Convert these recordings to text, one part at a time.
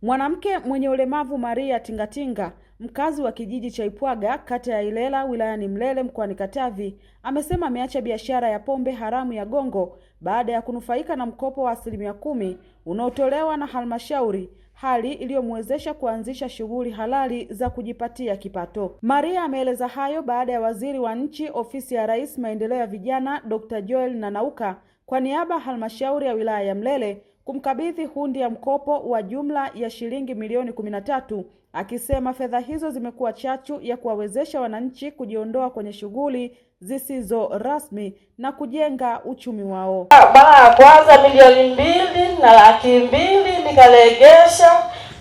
Mwanamke mwenye ulemavu Maria Tingatinga, mkazi wa kijiji cha Ipwaga, kata ya Ilela, wilayani Mlele, mkoani Katavi, amesema ameacha biashara ya pombe haramu ya gongo baada ya kunufaika na mkopo wa 10% unaotolewa na halmashauri, hali iliyomwezesha kuanzisha shughuli halali za kujipatia kipato. Maria ameeleza hayo baada ya Waziri wa Nchi, Ofisi ya Rais, Maendeleo ya Vijana, Dr. Joel Nanauka, kwa niaba ya halmashauri ya wilaya ya Mlele kumkabidhi hundi ya mkopo wa jumla ya shilingi milioni 13, akisema fedha hizo zimekuwa chachu ya kuwawezesha wananchi kujiondoa kwenye shughuli zisizo rasmi na kujenga uchumi wao. Mara ya kwanza milioni 2,200,000 nikalegesha,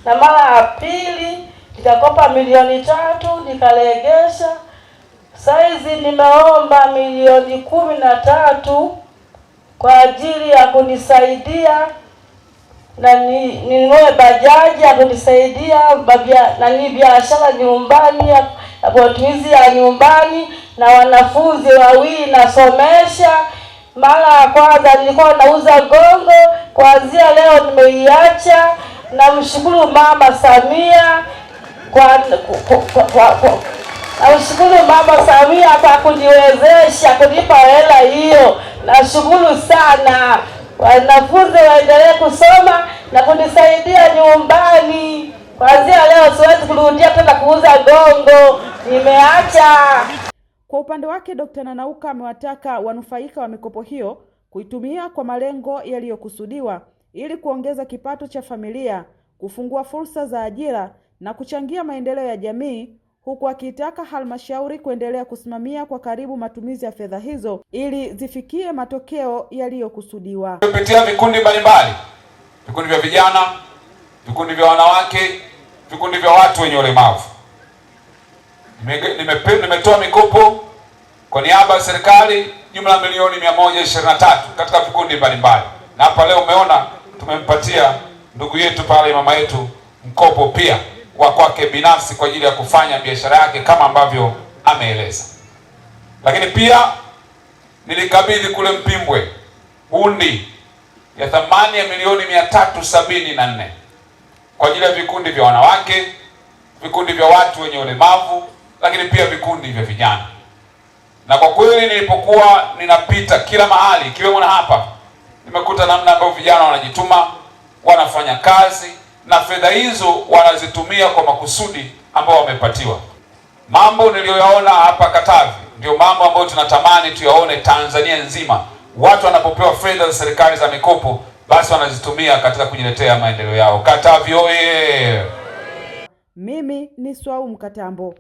na mara ya pili nikakopa milioni 3 nikalegesha. Saizi nimeomba milioni 13 kwa ajili ya kunisaidia na ninunue bajaji ya kunisaidia na biashara nyumbani ya matumizi ya nyumbani, na wanafunzi 2 nasomesha. Mara ya kwanza nilikuwa nauza gongo, kuanzia leo nimeiacha. Namshukuru Mama Samia namshukuru Mama Samia kwa kuniwezesha kunipa hela hiyo. Nashukuru sana. Wanafunzi waendelee kusoma na kunisaidia nyumbani. Kuanzia leo siwezi kurudia tena kuuza gongo, nimeacha. Kwa upande wake, Dr. Nanauka amewataka wanufaika wa mikopo hiyo kuitumia kwa malengo yaliyokusudiwa ili kuongeza kipato cha familia, kufungua fursa za ajira na kuchangia maendeleo ya jamii, huku akitaka halmashauri kuendelea kusimamia kwa karibu matumizi ya fedha hizo ili zifikie matokeo yaliyokusudiwa. Kupitia vikundi mbalimbali, vikundi vya vijana, vikundi vya wanawake, vikundi vya watu wenye ulemavu, nimetoa mikopo kwa niaba ya serikali jumla milioni 123 katika vikundi mbalimbali. Na hapa leo umeona tumempatia ndugu yetu pale, mama yetu, mkopo pia wa kwake binafsi kwa ajili ya kufanya biashara yake kama ambavyo ameeleza. Lakini pia nilikabidhi kule Mpimbwe hundi ya thamani ya milioni 374 kwa ajili ya vikundi vya wanawake, vikundi vya watu wenye ulemavu, lakini pia vikundi vya vijana. Na kwa kweli nilipokuwa ninapita kila mahali ikiwemo na hapa, nimekuta namna ambayo vijana wanajituma, wanafanya kazi na fedha hizo wanazitumia kwa makusudi ambao wamepatiwa. Mambo niliyoyaona hapa Katavi ndio mambo ambayo tunatamani tuyaone Tanzania nzima. Watu wanapopewa fedha za serikali za mikopo, basi wanazitumia katika kujiletea maendeleo yao. Katavi oye! Mimi ni Swau Mkatambo.